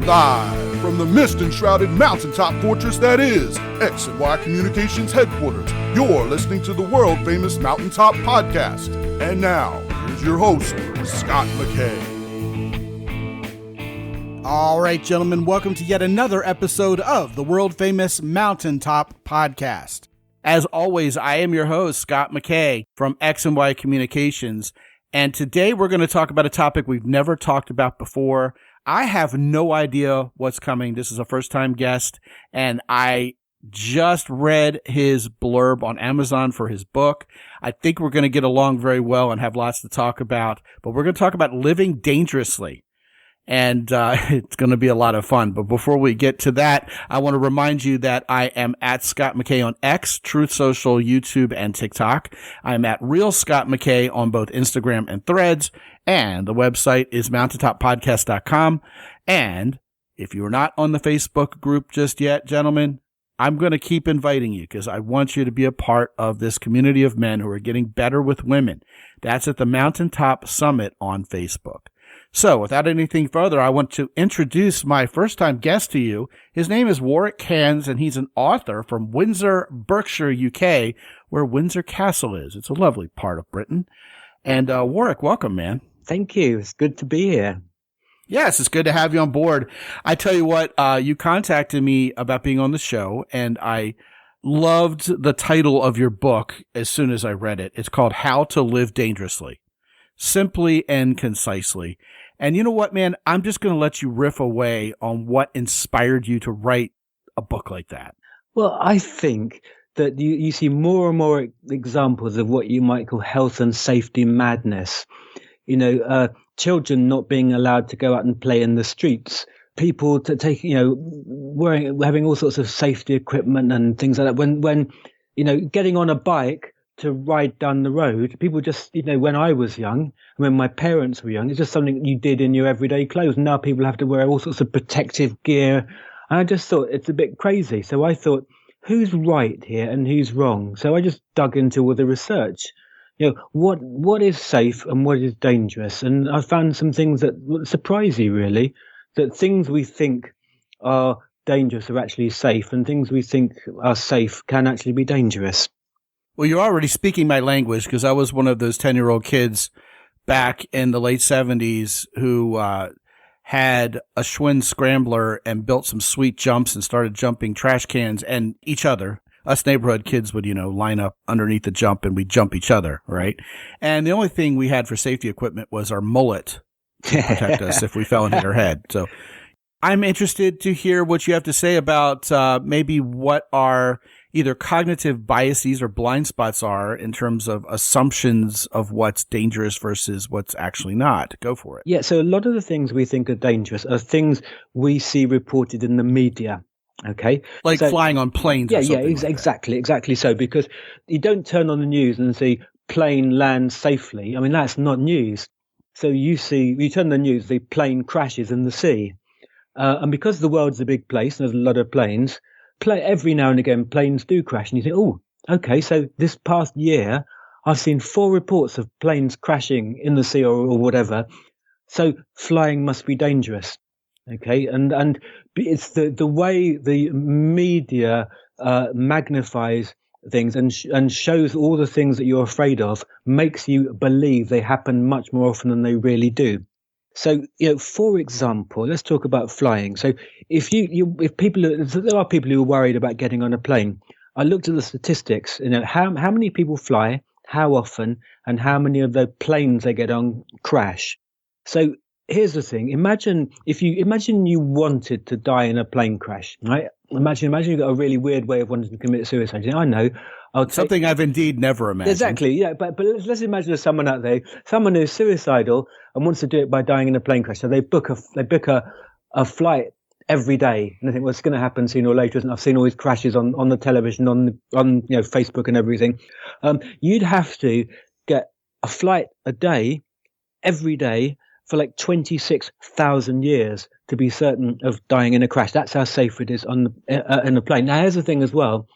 Live from the mist-enshrouded mountaintop fortress that is X and Y Communications headquarters, you're listening to the world-famous Mountaintop Podcast. And now, here's your host, Scott McKay. All right, gentlemen, welcome to yet another episode of the world-famous Mountaintop Podcast. As always, I am your host, Scott McKay from X and Y Communications, and today we're going to talk about a topic we've never talked about before. I have no idea what's coming. This is a first-time guest, and I just read his blurb on Amazon for his book. I think we're going to get along very well and have lots to talk about, but we're going to talk about living dangerously, and it's going to be a lot of fun. But before we get to that, I want to remind you that I am at Scott McKay on X, Truth Social, YouTube, and TikTok. I'm at Real Scott McKay on both Instagram and Threads. And the website is mountaintoppodcast.com. And if you're not on the Facebook group just yet, gentlemen, I'm going to keep inviting you because I want you to be a part of this community of men who are getting better with women. That's at the Mountaintop Summit on Facebook. So without anything further, I want to introduce my first-time guest to you. His name is Warwick Cairns, and he's an author from Windsor, Berkshire, UK, where Windsor Castle is. It's a lovely part of Britain. And Warwick, welcome, man. Thank you. It's good to be here. Yes, it's good to have you on board. I tell you what, you contacted me about being on the show, and I loved the title of your book as soon as I read it. It's called How to Live Dangerously, Simply and Concisely. And you know what, man? I'm just going to let you riff away on what inspired you to write a book like that. Well, I think that you see more and more examples of what you might call health and safety madness. You know, children not being allowed to go out and play in the streets, people having all sorts of safety equipment and things like that. When getting on a bike to ride down the road, people just, when I was young, when my parents were young, it's just something you did in your everyday clothes. Now people have to wear all sorts of protective gear. And I just thought it's a bit crazy. So I thought, who's right here and who's wrong? So I just dug into all the research. What is safe and what is dangerous? And I found some things that surprise you, really, that things we think are dangerous are actually safe, and things we think are safe can actually be dangerous. Well, you're already speaking my language because I was one of those 10-year-old kids back in the late 70s who had a Schwinn scrambler and built some sweet jumps and started jumping trash cans and each other. Us neighborhood kids would, line up underneath the jump and we'd jump each other, right? And the only thing we had for safety equipment was our mullet to protect us if we fell and hit our head. So I'm interested to hear what you have to say about maybe what our either cognitive biases or blind spots are in terms of assumptions of what's dangerous versus what's actually not. Go for it. Yeah, so a lot of the things we think are dangerous are things we see reported in the media. Okay, like flying on planes. Exactly so, because you don't turn on the news and see plane land safely. I mean, that's not news. So you turn the news, the plane crashes in the sea, and because the world's a big place and there's a lot of planes, every now and again planes do crash, and you think, oh, okay, so this past year I've seen 4 reports of planes crashing in the sea or whatever. So flying must be dangerous. Okay, and it's the way the media magnifies things and shows all the things that you're afraid of, makes you believe they happen much more often than they really do. So, for example, let's talk about flying. So if there are people who are worried about getting on a plane, I looked at the statistics, how many people fly, how often, and how many of the planes they get on crash. So here's the thing. Imagine you wanted to die in a plane crash, right? Imagine you've got a really weird way of wanting to commit suicide. I know. Something I've indeed never imagined. Exactly, yeah. But let's imagine there's someone out there, someone who's suicidal and wants to do it by dying in a plane crash. So they book a flight every day, and I think, well, it's going to happen sooner or later, isn't it? I've seen all these crashes on the television, on Facebook and everything. You'd have to get a flight a day, every day, for like 26,000 years to be certain of dying in a crash. That's how safe it is in a plane. Now, here's the thing as well.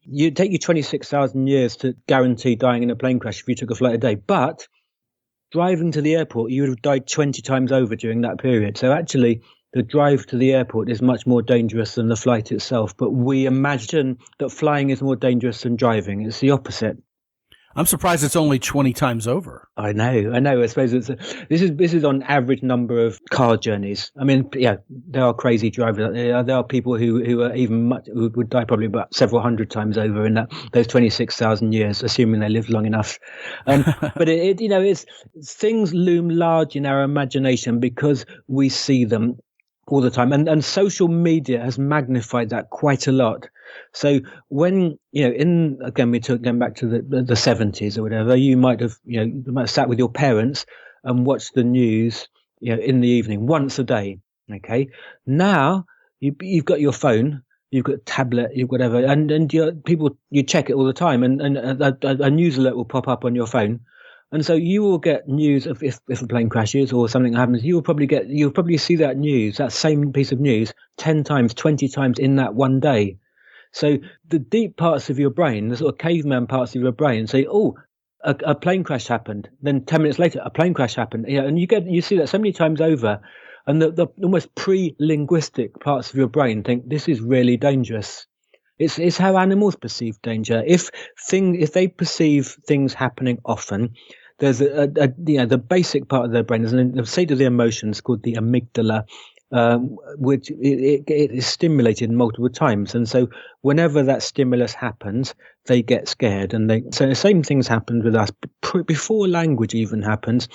You'd take you 26,000 years to guarantee dying in a plane crash if you took a flight a day. But driving to the airport, you would have died 20 times over during that period. So actually, the drive to the airport is much more dangerous than the flight itself. But we imagine that flying is more dangerous than driving. It's the opposite. I'm surprised it's only 20 times over. I know. I suppose this is on average number of car journeys. I mean, yeah, there are crazy drivers. There are people who are who would die probably about several hundred times over in those 26,000 years, assuming they lived long enough. But it's things loom large in our imagination because we see them all the time, and social media has magnified that quite a lot. So when, going back to the 70s or whatever, you might have sat with your parents and watched the news, in the evening once a day. Okay. Now you've got your phone, you've got a tablet, you've got whatever, and you check it all the time, and a news alert will pop up on your phone. And so you will get news of if a plane crashes or something happens, you'll probably see that news, that same piece of news 10 times, 20 times in that one day. So the deep parts of your brain, the sort of caveman parts of your brain say, oh, a plane crash happened. Then 10 minutes later, a plane crash happened. And you see that so many times over. And the almost pre-linguistic parts of your brain think this is really dangerous. It's how animals perceive danger. If they perceive things happening often, there's the basic part of their brain is a state of the emotions called the amygdala, which it is stimulated multiple times, and so whenever that stimulus happens, they get scared, so the same things happened with us before language even happens.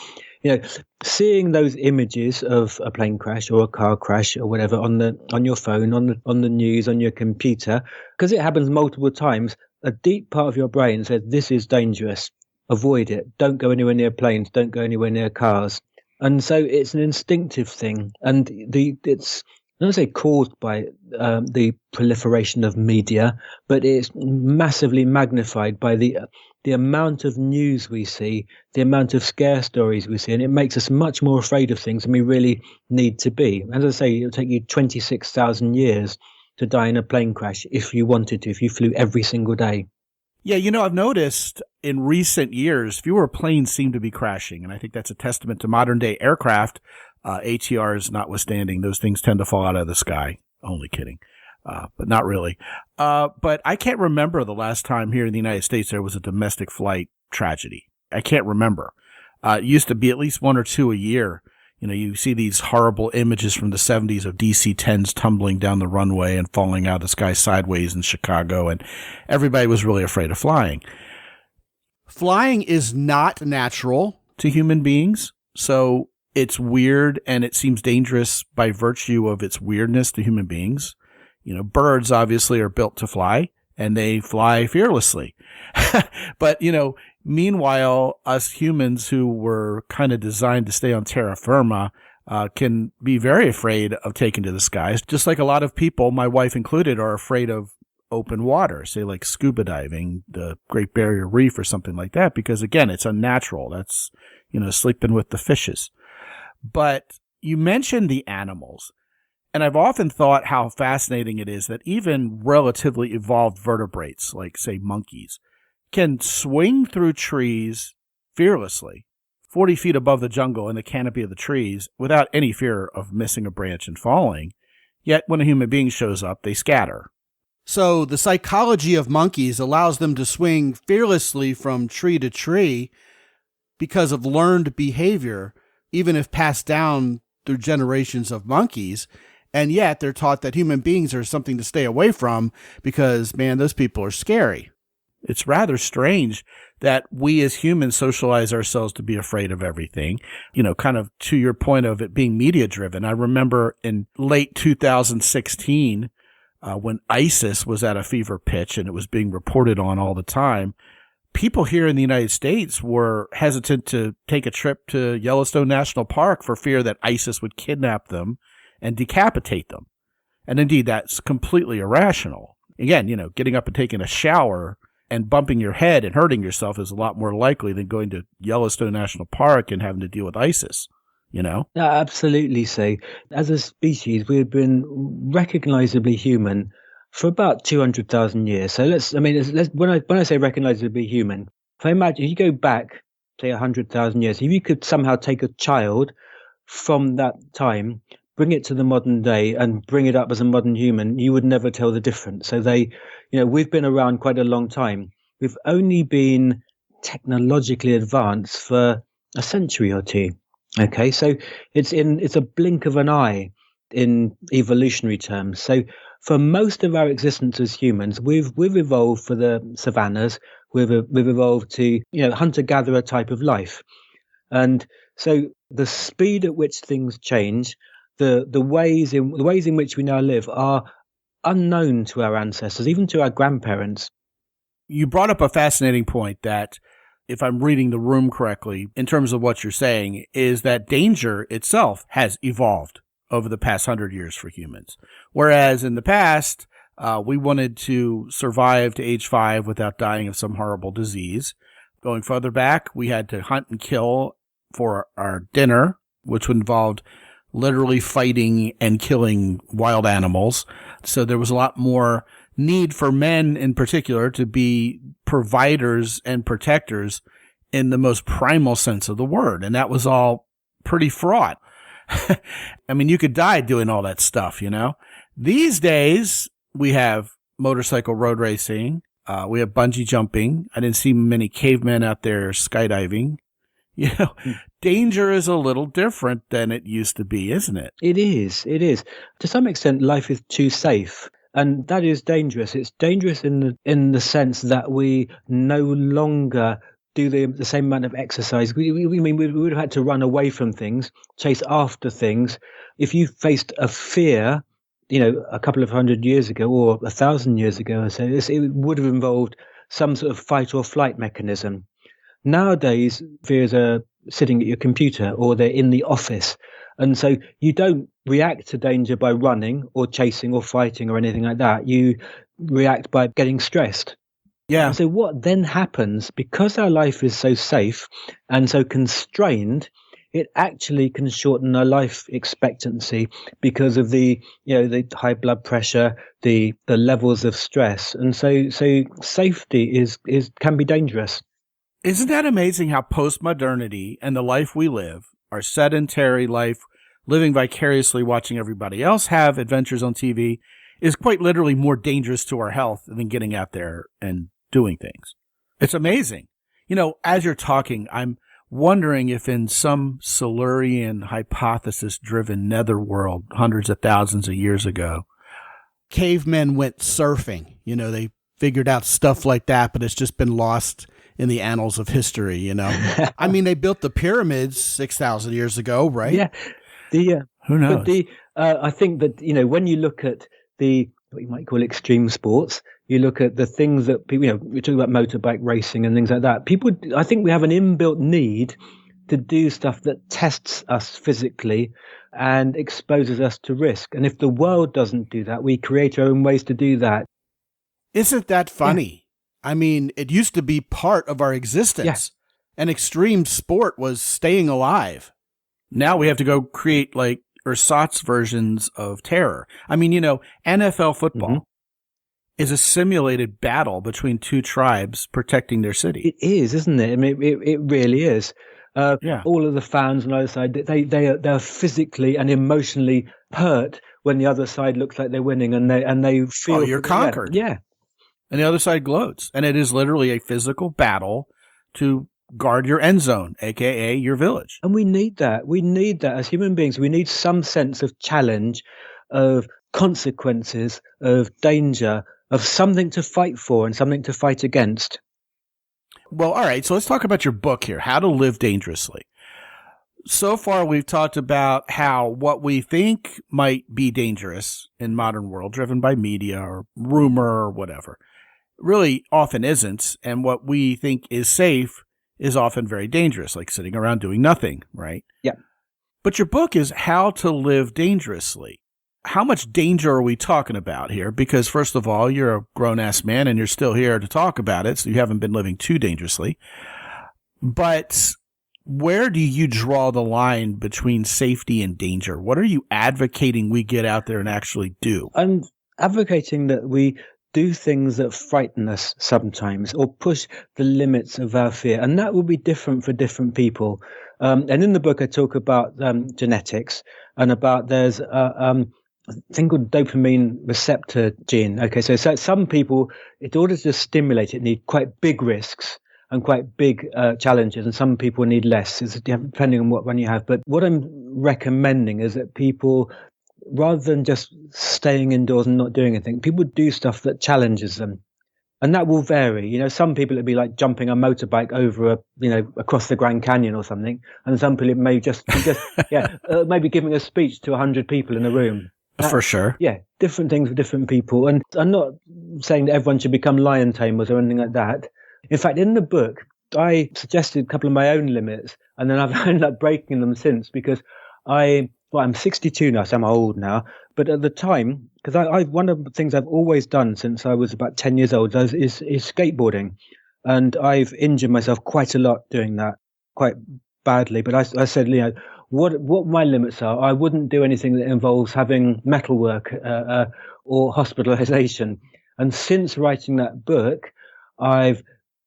Seeing those images of a plane crash or a car crash or whatever on your phone, on the news, on your computer, because it happens multiple times, a deep part of your brain says this is dangerous. Avoid it. Don't go anywhere near planes. Don't go anywhere near cars. And so it's an instinctive thing, and it's I don't say caused by the proliferation of media, but it's massively magnified by the amount of news we see, the amount of scare stories we see, and it makes us much more afraid of things than we really need to be. As I say, it'll take you 26,000 years to die in a plane crash if you wanted to, if you flew every single day. Yeah, I've noticed in recent years, fewer planes seem to be crashing, and I think that's a testament to modern-day aircraft. ATRs notwithstanding, those things tend to fall out of the sky. Only kidding. But not really. But I can't remember the last time here in the United States there was a domestic flight tragedy. I can't remember. It used to be at least one or two a year. You see these horrible images from the 70s of DC-10s tumbling down the runway and falling out of the sky sideways in Chicago, and everybody was really afraid of flying. Flying is not natural to human beings, so it's weird and it seems dangerous by virtue of its weirdness to human beings. Birds obviously are built to fly and they fly fearlessly. But, meanwhile, us humans who were kind of designed to stay on terra firma can be very afraid of taking to the skies. Just like a lot of people, my wife included, are afraid of open water, say like scuba diving, the Great Barrier Reef or something like that, because again, it's unnatural. That's, sleeping with the fishes. But you mentioned the animals, and I've often thought how fascinating it is that even relatively evolved vertebrates, like say monkeys, can swing through trees fearlessly, 40 feet above the jungle in the canopy of the trees without any fear of missing a branch and falling. Yet when a human being shows up, they scatter. So the psychology of monkeys allows them to swing fearlessly from tree to tree because of learned behavior, even if passed down through generations of monkeys. And yet they're taught that human beings are something to stay away from because, man, those people are scary. It's rather strange that we as humans socialize ourselves to be afraid of everything, kind of to your point of it being media driven. I remember in late 2016, when ISIS was at a fever pitch and it was being reported on all the time, people here in the United States were hesitant to take a trip to Yellowstone National Park for fear that ISIS would kidnap them and decapitate them. And indeed, that's completely irrational. Again, getting up and taking a shower and bumping your head and hurting yourself is a lot more likely than going to Yellowstone National Park and having to deal with ISIS, Yeah, absolutely so. As a species, we've been recognizably human for about 200,000 years. So when I say recognizably human, if you go back, say 100,000 years, if you could somehow take a child from that time, bring it to the modern day and bring it up as a modern human, you would never tell the difference. So we've been around quite a long time. We've only been technologically advanced for a century or two. Okay, so it's a blink of an eye in evolutionary terms. So for most of our existence as humans, we've evolved for the savannas. We've evolved to hunter-gatherer type of life, and so the speed at which things change, the ways in which we now live are unknown to our ancestors, even to our grandparents. You brought up a fascinating point that, if I'm reading the room correctly, in terms of what you're saying, is that danger itself has evolved over the past 100 years for humans. Whereas in the past, we wanted to survive to age 5 without dying of some horrible disease. Going further back, we had to hunt and kill for our dinner, which involved literally fighting and killing wild animals. So there was a lot more need for men in particular to be providers and protectors in the most primal sense of the word. And that was all pretty fraught. I mean, you could die doing all that stuff, These days, we have motorcycle road racing. We have bungee jumping. I didn't see many cavemen out there skydiving. Danger is a little different than it used to be, isn't it? It is. To some extent, life is too safe. And that is dangerous. It's dangerous in the sense that we no longer do the same amount of exercise. We would have had to run away from things, chase after things. If you faced a fear, a couple of 100 years ago or 1,000 years ago, so it would have involved some sort of fight or flight mechanism. Nowadays, fears are sitting at your computer or they're in the office. And so you don't react to danger by running or chasing or fighting or anything like that. You react by getting stressed. Yeah. And so what then happens, because our life is so safe and so constrained, it actually can shorten our life expectancy because of the high blood pressure, the levels of stress. And so safety can be dangerous. Isn't that amazing how postmodernity and the life we live, our sedentary life, living vicariously watching everybody else have adventures on TV, is quite literally more dangerous to our health than getting out there and doing things. It's amazing. As you're talking, I'm wondering if in some Silurian hypothesis-driven netherworld hundreds of thousands of years ago, cavemen went surfing. They figured out stuff like that, but it's just been lost in the annals of history, I mean, they built the pyramids 6,000 years ago, right? Yeah. Who knows? But I think that, when you look at what you might call extreme sports, you look at the things that people, we're talking about motorbike racing and things like that. I think we have an inbuilt need to do stuff that tests us physically and exposes us to risk. And if the world doesn't do that, we create our own ways to do that. Isn't that funny? Yeah. I mean, it used to be part of our existence. Yeah. And extreme sport was staying alive. Now we have to go create ersatz versions of terror. I mean, NFL football is a simulated battle between two tribes protecting their city. It is, isn't it? I mean, it really is. All of the fans on the other side, they're physically and emotionally hurt when the other side looks like they're winning, and they feel you're conquered. Yeah. And the other side gloats. And it is literally a physical battle to guard your end zone, aka your village. And we need that. We need that as human beings. We need some sense of challenge, of consequences, of danger, of something to fight for and something to fight against. Well, all right. So let's talk about your book here, How to Live Dangerously. So far, we've talked about how what we think might be dangerous in modern world, driven by media or rumor or whatever, really often isn't. And what we think is safe is often very dangerous, like sitting around doing nothing, right? Yeah. But your book is How to Live Dangerously. How much danger are we talking about here? Because first of all, you're a grown-ass man and you're still here to talk about it, so you haven't been living too dangerously. But where do you draw the line between safety and danger? What are you advocating we get out there and actually do? I'm advocating that we do things that frighten us sometimes or push the limits of our fear. And that will be different for different people. And in the book, I talk about genetics and about there's a thing called dopamine receptor gene. Okay, so some people, in order to stimulate it, need quite big risks and quite big challenges, and some people need less, depending on what one you have. But what I'm recommending is that people, rather than just staying indoors and not doing anything, people do stuff that challenges them. And that will vary. Some people it'd be like jumping a motorbike over across the Grand Canyon or something. And some people it may just maybe giving a speech to 100 people in a room. For sure. Yeah, different things for different people. And I'm not saying that everyone should become lion tamers or anything like that. In fact, in the book, I suggested a couple of my own limits, and then I've ended up breaking them since because I'm 62 now, so I'm old now. But at the time, because one of the things I've always done since I was about 10 years old is skateboarding. And I've injured myself quite a lot doing that, quite badly. But I said, what my limits are, I wouldn't do anything that involves having metalwork or hospitalization. And since writing that book, I've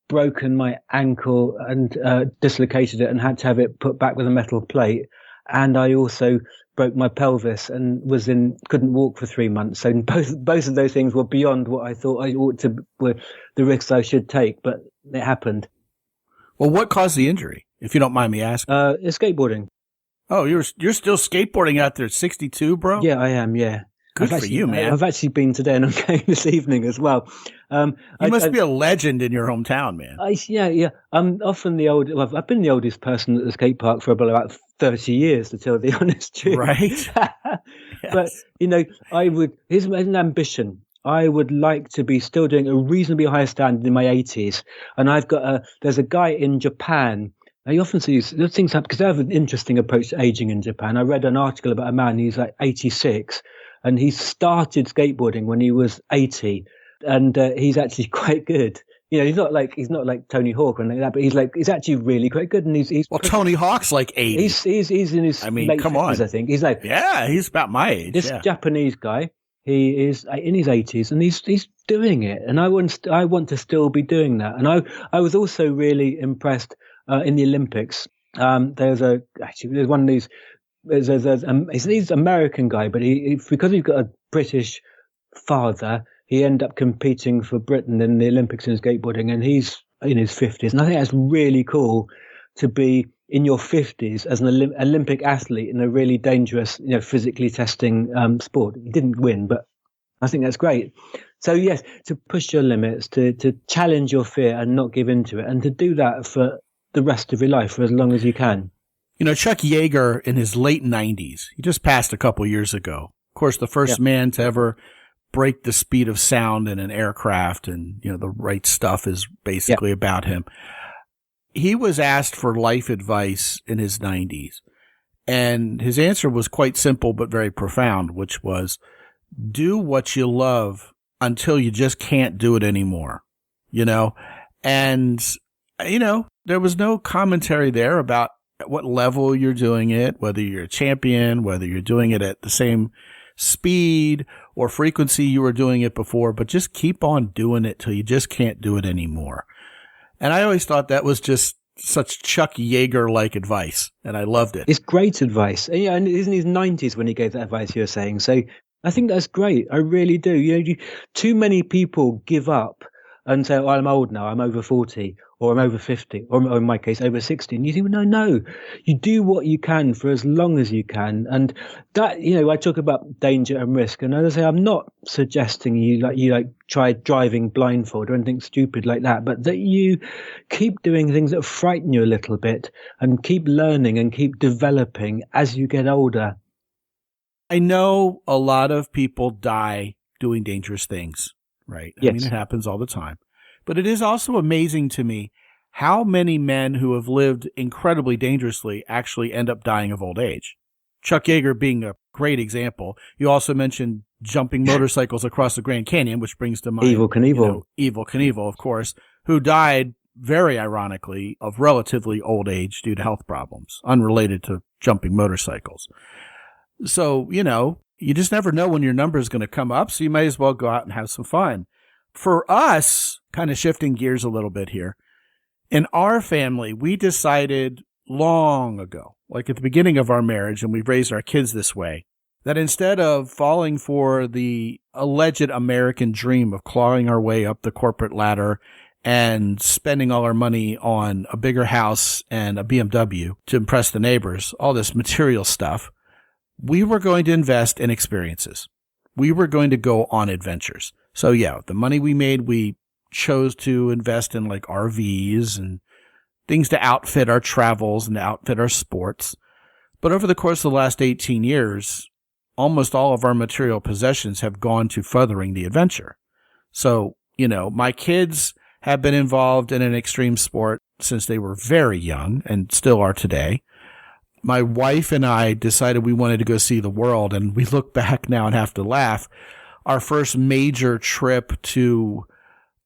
broken my ankle and dislocated it and had to have it put back with a metal plate. And I also broke my pelvis and couldn't walk for 3 months. So both of those things were beyond what I thought were the risks I should take, but it happened. Well, what caused the injury, if you don't mind me asking? Skateboarding. Oh, you're still skateboarding out there at 62, bro? Yeah, I am, yeah. Good for you, man. I've actually been today and I'm going this evening as well. You must be a legend in your hometown, man. Yeah. I'm often I've been the oldest person at the skate park for about 30 years, to tell the honest truth. Right. But, here's an ambition. I would like to be still doing a reasonably high standard in my 80s. And there's a guy in Japan. I often see these things happen because they have an interesting approach to aging in Japan. I read an article about a man, he's like 86. And he started skateboarding when he was 80, and he's actually quite good. He's not like Tony Hawk or anything like that, but he's actually really quite good. And he's Tony Hawk's like 80. He's in his late come 50s, on. I think. He's like, yeah, he's about my age. This Japanese guy, he is in his 80s, and he's doing it. And I want to still be doing that. And I was also really impressed in the Olympics. There's one of these. He's an American guy, but because he's got a British father, he ended up competing for Britain in the Olympics in skateboarding, and he's in his 50s. And I think that's really cool to be in your 50s as an Olympic athlete in a really dangerous, physically testing sport. He didn't win, but I think that's great. So yes, to push your limits, to challenge your fear and not give in to it, and to do that for the rest of your life for as long as you can. Chuck Yeager in his late 90s, he just passed a couple years ago. Of course, the first man to ever break the speed of sound in an aircraft, and, the right stuff is basically about him. He was asked for life advice in his 90s, and his answer was quite simple but very profound, which was, do what you love until you just can't do it anymore, And, there was no commentary there about at what level you're doing it, whether you're a champion, whether you're doing it at the same speed or frequency you were doing it before, but just keep on doing it till you just can't do it anymore. And I always thought that was just such Chuck Yeager-like advice, and I loved it. It's great advice. And, and he's in his 90s when he gave that advice you were saying. So I think that's great. I really do. Too many people give up and say, I'm old now, I'm over 40, or I'm over 50, or in my case, over 60. And you think, no, you do what you can for as long as you can. And that, I talk about danger and risk. And as I say, I'm not suggesting you try driving blindfold or anything stupid like that, but that you keep doing things that frighten you a little bit and keep learning and keep developing as you get older. I know a lot of people die doing dangerous things, right? Yes. I mean, it happens all the time. But it is also amazing to me how many men who have lived incredibly dangerously actually end up dying of old age. Chuck Yeager being a great example. You also mentioned jumping motorcycles across the Grand Canyon, which brings to mind Evel Knievel. Evel Knievel, of course, who died very ironically of relatively old age due to health problems, unrelated to jumping motorcycles. So, you just never know when your number is going to come up, so you may as well go out and have some fun. For us, kind of shifting gears a little bit here, in our family, we decided long ago, like at the beginning of our marriage, and we've raised our kids this way, that instead of falling for the alleged American dream of clawing our way up the corporate ladder and spending all our money on a bigger house and a BMW to impress the neighbors, all this material stuff, we were going to invest in experiences. We were going to go on adventures. So yeah, the money we made, we chose to invest in like RVs and things to outfit our travels and to outfit our sports. But over the course of the last 18 years, almost all of our material possessions have gone to furthering the adventure. So, my kids have been involved in an extreme sport since they were very young and still are today. My wife and I decided we wanted to go see the world, and we look back now and have to laugh. Our first major trip to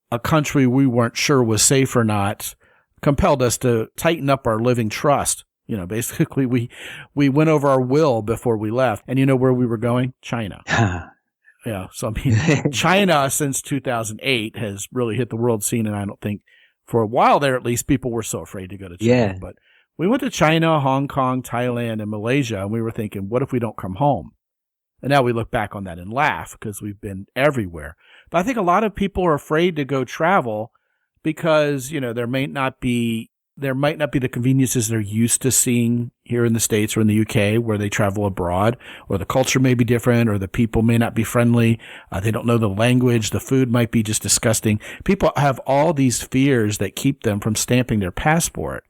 a country we weren't sure was safe or not compelled us to tighten up our living trust. Basically we went over our will before we left. And you know where we were going? China. Yeah. So, I mean, China since 2008 has really hit the world scene. And I don't think for a while there, at least, people were so afraid to go to China. Yeah. But we went to China, Hong Kong, Thailand, and Malaysia. And we were thinking, what if we don't come home? And now we look back on that and laugh because we've been everywhere. But I think a lot of people are afraid to go travel because, there might not be the conveniences they're used to seeing here in the States or in the UK where they travel abroad, or the culture may be different, or the people may not be friendly. They don't know the language. The food might be just disgusting. People have all these fears that keep them from stamping their passport.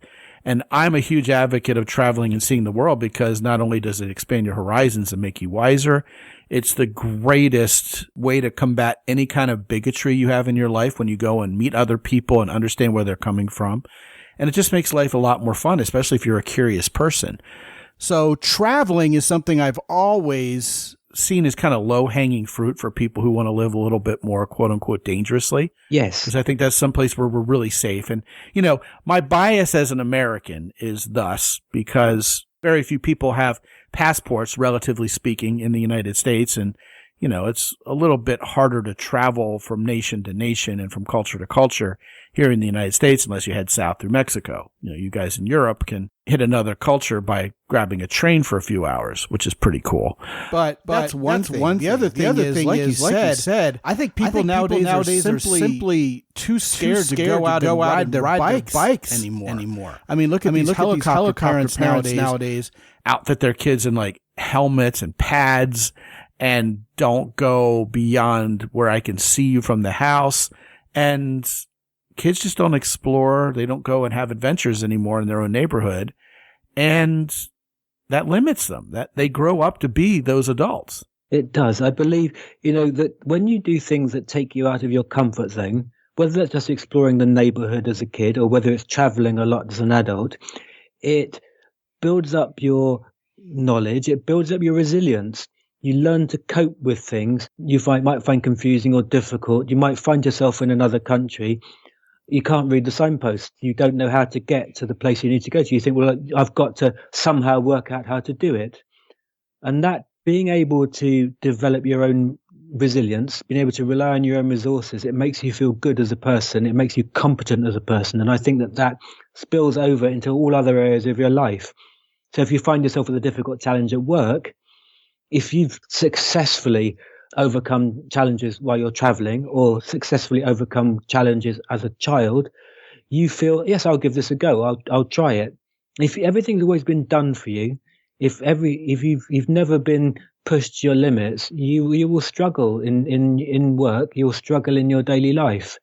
And I'm a huge advocate of traveling and seeing the world because not only does it expand your horizons and make you wiser, it's the greatest way to combat any kind of bigotry you have in your life when you go and meet other people and understand where they're coming from. And it just makes life a lot more fun, especially if you're a curious person. So traveling is something I've always seen as kind of low-hanging fruit for people who want to live a little bit more, quote-unquote, dangerously. Yes. Because I think that's someplace where we're really safe. And, my bias as an American is thus because very few people have passports, relatively speaking, in the United States. And, it's a little bit harder to travel from nation to nation and from culture to culture here in the United States unless you head south through Mexico. You guys in Europe can hit another culture by grabbing a train for a few hours, which is pretty cool. But that's one thing. The other thing is, like you said, I think people nowadays are simply too scared to go out and ride their bikes anymore. I mean, look at these helicopter parents nowadays outfit their kids in like helmets and pads and don't go beyond where I can see you from the house. And kids just don't explore. They don't go and have adventures anymore in their own neighborhood. And that limits them, that they grow up to be those adults. It does. I believe, that when you do things that take you out of your comfort zone, whether that's just exploring the neighborhood as a kid or whether it's traveling a lot as an adult, it builds up your knowledge. It builds up your resilience. You learn to cope with things you might find confusing or difficult. You might find yourself in another country. You can't read the signpost. You don't know how to get to the place you need to go to. You think, well, I've got to somehow work out how to do it. And that being able to develop your own resilience, being able to rely on your own resources, it makes you feel good as a person. It makes you competent as a person. And I think that spills over into all other areas of your life. So if you find yourself with a difficult challenge at work, if you've successfully overcome challenges while you're traveling or successfully overcome challenges as a child, you feel, yes, I'll give this a go. I'll try it. If everything's always been done for you, if you've never been pushed to your limits, you will struggle in work. You'll struggle in your daily life.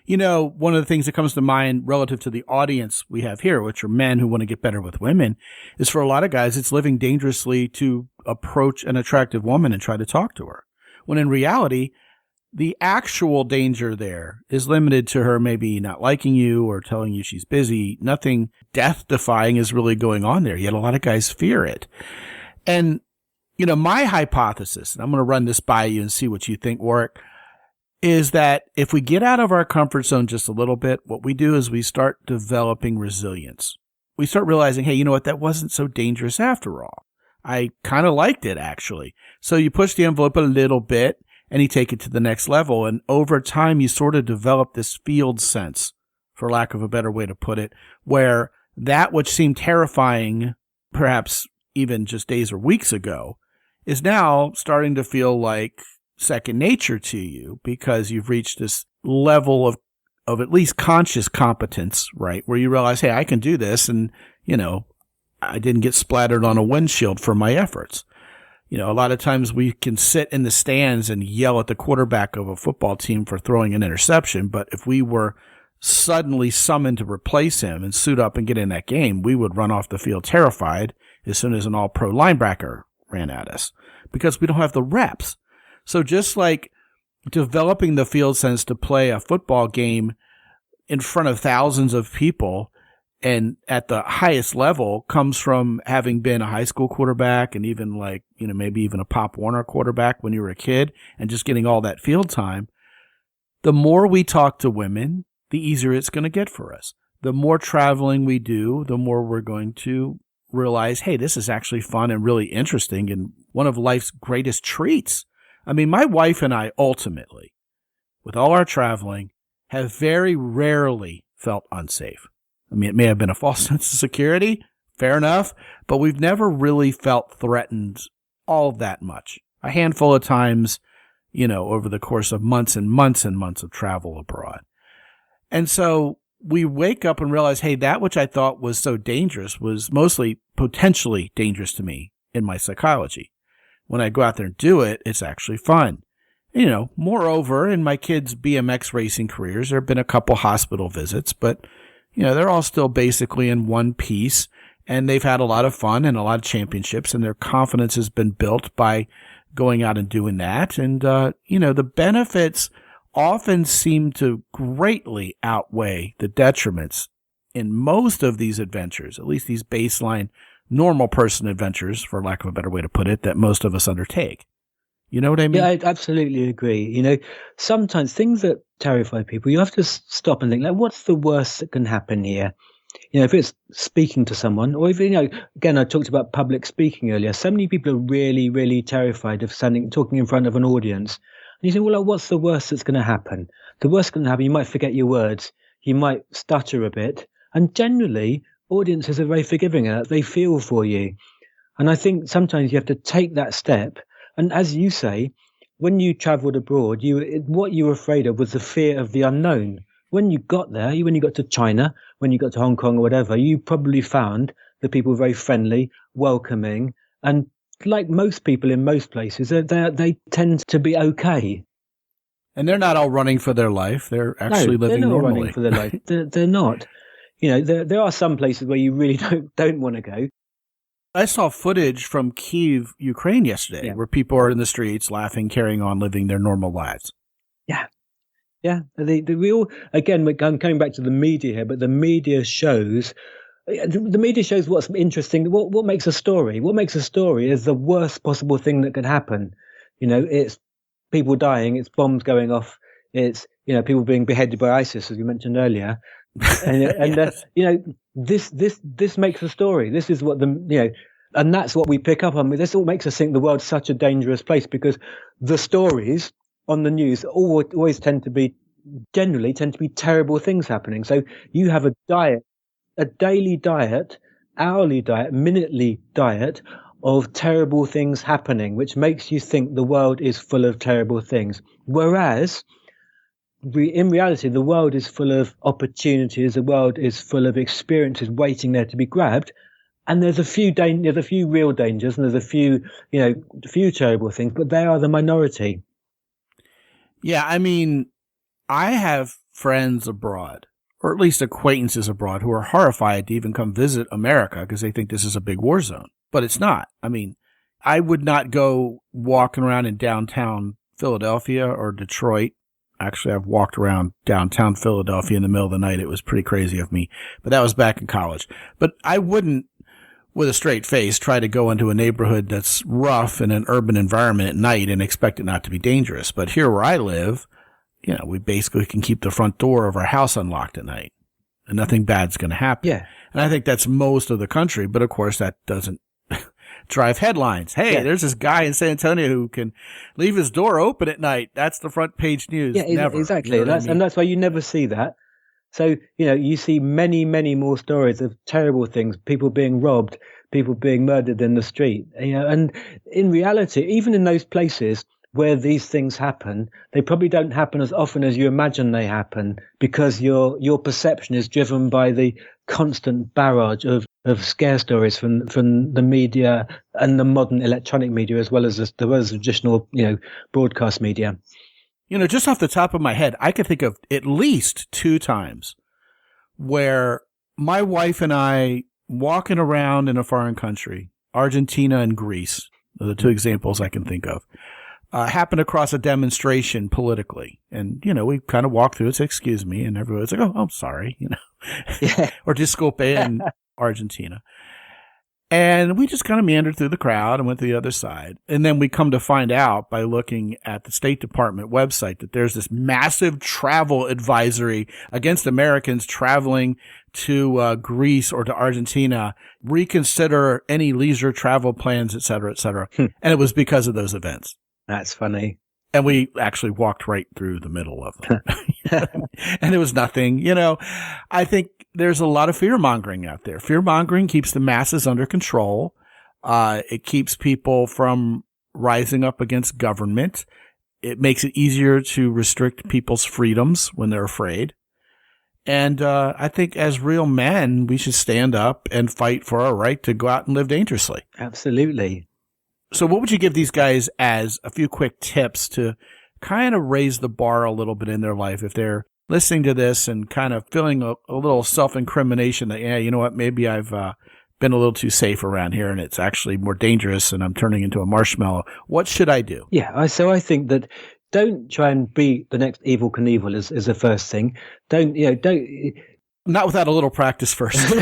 One of the things that comes to mind relative to the audience we have here, which are men who want to get better with women, is for a lot of guys, it's living dangerously to approach an attractive woman and try to talk to her. When in reality, the actual danger there is limited to her maybe not liking you or telling you she's busy. Nothing death-defying is really going on there, yet a lot of guys fear it. And, my hypothesis, and I'm going to run this by you and see what you think, Warwick, is that if we get out of our comfort zone just a little bit, what we do is we start developing resilience. We start realizing, hey, you know what? That wasn't so dangerous after all. I kind of liked it, actually. So you push the envelope a little bit and you take it to the next level. And over time, you sort of develop this field sense, for lack of a better way to put it, where that which seemed terrifying, perhaps even just days or weeks ago, is now starting to feel like second nature to you because you've reached this level of at least conscious competence, right? Where you realize, hey, I can do this. And, I didn't get splattered on a windshield for my efforts. A lot of times we can sit in the stands and yell at the quarterback of a football team for throwing an interception. But if we were suddenly summoned to replace him and suit up and get in that game, we would run off the field terrified as soon as an all-pro linebacker ran at us because we don't have the reps. So just like developing the field sense to play a football game in front of thousands of people and at the highest level comes from having been a high school quarterback and even maybe even a Pop Warner quarterback when you were a kid and just getting all that field time. The more we talk to women, the easier it's going to get for us. The more traveling we do, the more we're going to realize, hey, this is actually fun and really interesting and one of life's greatest treats. I mean, my wife and I ultimately, with all our traveling, have very rarely felt unsafe. I mean, it may have been a false sense of security, fair enough, but we've never really felt threatened all that much. A handful of times, over the course of months and months and months of travel abroad. And so we wake up and realize, hey, that which I thought was so dangerous was mostly potentially dangerous to me in my psychology. When I go out there and do it, it's actually fun. Moreover, in my kids' BMX racing careers, there have been a couple hospital visits, but, they're all still basically in one piece, and they've had a lot of fun and a lot of championships, and their confidence has been built by going out and doing that. And, the benefits often seem to greatly outweigh the detriments in most of these adventures, at least these baseline normal person adventures, for lack of a better way to put it, that most of us undertake. You know what I mean? Yeah, I absolutely agree. Sometimes things that terrify people, you have to stop and think, what's the worst that can happen here? If it's speaking to someone, or even, again, I talked about public speaking earlier. So many people are really, really terrified of talking in front of an audience. And you think, well, what's the worst that's going to happen? The worst going to happen, you might forget your words. You might stutter a bit. And generally, audiences are very forgiving of that. They feel for you. And I think sometimes you have to take that step. And as you say, when you travelled abroad, what you were afraid of was the fear of the unknown. When you got there, when you got to China, when you got to Hong Kong or whatever, you probably found the people were very friendly, welcoming, and like most people in most places, they tend to be okay. And they're not all running for their life. They're actually living normally. They're not running for their life. They're not. There are some places where you really don't want to go. I saw footage from Kyiv, Ukraine yesterday, where people are in the streets laughing, carrying on, living their normal lives. Yeah. Yeah. We all, again, we're coming back to the media here, but the media shows what's interesting. What makes a story? What makes a story is the worst possible thing that can happen. It's people dying, it's bombs going off, it's, people being beheaded by ISIS, as you mentioned earlier. And yes. This makes a story. This is what and that's what we pick up on. This all makes us think the world's such a dangerous place because the stories on the news always tend to be terrible things happening. So you have a daily diet, hourly diet, minutely diet of terrible things happening, which makes you think the world is full of terrible things. Whereas in reality, the world is full of opportunities. The world is full of experiences waiting there to be grabbed. And there's a few real dangers, and there's a few terrible things, but they are the minority. Yeah, I mean, I have friends abroad, or at least acquaintances abroad, who are horrified to even come visit America because they think this is a big war zone. But it's not. I mean, I would not go walking around in downtown Philadelphia or Detroit. Actually, I've walked around downtown Philadelphia in the middle of the night. It was pretty crazy of me, but that was back in college. But I wouldn't, with a straight face, try to go into a neighborhood that's rough in an urban environment at night and expect it not to be dangerous. But here where I live, we basically can keep the front door of our house unlocked at night and nothing bad's going to happen. Yeah. And I think that's most of the country, but of course that doesn't drive headlines. Hey, there's this guy in San Antonio who can leave his door open at night. That's the front page news. Yeah, Never. exactly. And that's why you never see that. So, you see many, many more stories of terrible things, people being robbed, people being murdered in the street. And in reality, even in those places where these things happen, they probably don't happen as often as you imagine they happen, because your perception is driven by the constant barrage of scare stories from the media and the modern electronic media, as well as the traditional, broadcast media. Just off the top of my head, I could think of at least 2 times where my wife and I walking around in a foreign country, Argentina and Greece, are the 2 examples I can think of, happened across a demonstration politically. And, we kind of walked through it, said, excuse me, and everybody's like, oh, I'm sorry, Yeah. or disculpe in Argentina. And we just kind of meandered through the crowd and went to the other side. And then we come to find out by looking at the State Department website that there's this massive travel advisory against Americans traveling to Greece or to Argentina. Reconsider any leisure travel plans, et cetera, et cetera. And it was because of those events. That's funny. And we actually walked right through the middle of them. And it was nothing. I think there's a lot of fear-mongering out there. Fear-mongering keeps the masses under control. It keeps people from rising up against government. It makes it easier to restrict people's freedoms when they're afraid. And I think as real men, we should stand up and fight for our right to go out and live dangerously. Absolutely. So what would you give these guys as a few quick tips to kind of raise the bar a little bit in their life if they're listening to this and kind of feeling a little self-incrimination that, yeah, you know what, maybe I've been a little too safe around here and it's actually more dangerous and I'm turning into a marshmallow. What should I do? Yeah, so I think that don't try and be the next Evel Knievel is the first thing. Don't. Not without a little practice first.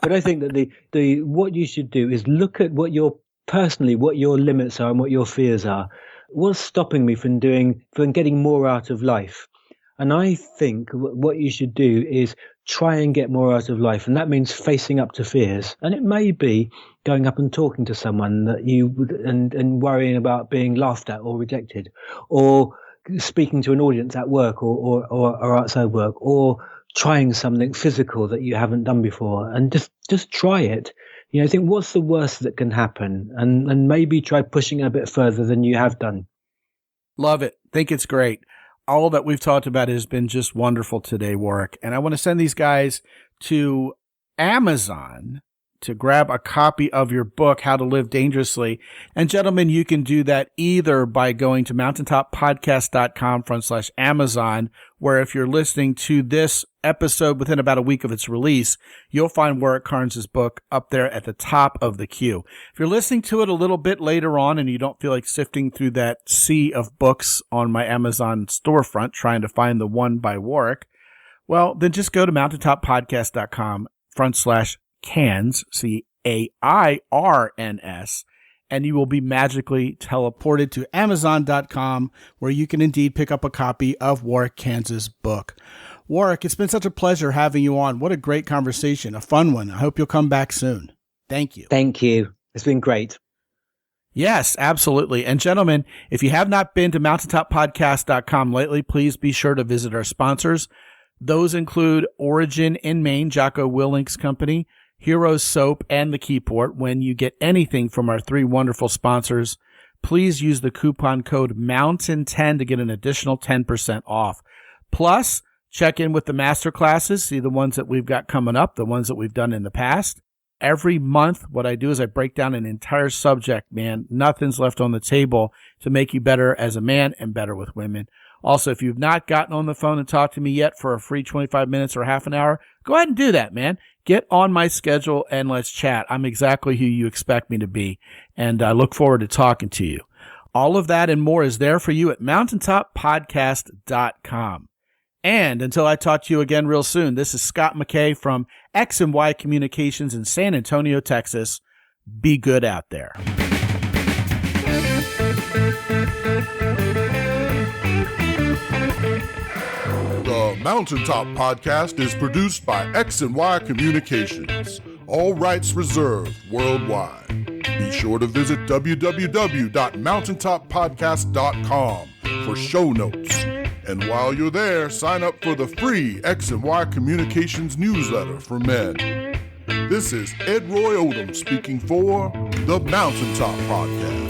But I think that the what you should do is look at what your limits are and what your fears are. What's stopping me from getting more out of life? And I think what you should do is try and get more out of life. And that means facing up to fears. And it may be going up and talking to someone that and worrying about being laughed at or rejected, or speaking to an audience at work or outside work, or trying something physical that you haven't done before, and just try it. Think what's the worst that can happen, and maybe try pushing it a bit further than you have done. Love it. Think it's great. All that we've talked about has been just wonderful today, Warwick. And I want to send these guys to Amazon to grab a copy of your book, How to Live Dangerously. And gentlemen, you can do that either by going to mountaintoppodcast.com/Amazon, where if you're listening to this episode within about a week of its release, you'll find Warwick Carnes' book up there at the top of the queue. If you're listening to it a little bit later on and you don't feel like sifting through that sea of books on my Amazon storefront trying to find the one by Warwick, well, then just go to mountaintoppodcast.com/Cans, CAIRNS, and you will be magically teleported to Amazon.com, where you can indeed pick up a copy of Warwick Carnes' book. Warwick, it's been such a pleasure having you on. What a great conversation, a fun one. I hope you'll come back soon. Thank you. Thank you. It's been great. Yes, absolutely. And gentlemen, if you have not been to mountaintoppodcast.com lately, please be sure to visit our sponsors. Those include Origin in Maine, Jocko Willink's company, Heroes Soap, and the Keyport. When you get anything from our 3 wonderful sponsors, please use the coupon code MOUNTAIN10 to get an additional 10% off. Plus, check in with the master classes, see the ones that we've got coming up, the ones that we've done in the past. Every month, what I do is I break down an entire subject, man. Nothing's left on the table to make you better as a man and better with women. Also, if you've not gotten on the phone and talked to me yet for a free 25 minutes or half an hour, go ahead and do that, man. Get on my schedule and let's chat. I'm exactly who you expect me to be, and I look forward to talking to you. All of that and more is there for you at mountaintoppodcast.com. And until I talk to you again real soon, this is Scott McKay from X&Y Communications in San Antonio, Texas. Be good out there. The Mountaintop Podcast is produced by X&Y Communications. All rights reserved worldwide. Be sure to visit www.mountaintoppodcast.com for show notes And while you're there, sign up for the free X and Y Communications newsletter for men. This is Ed Roy Odom speaking for the Mountaintop Podcast.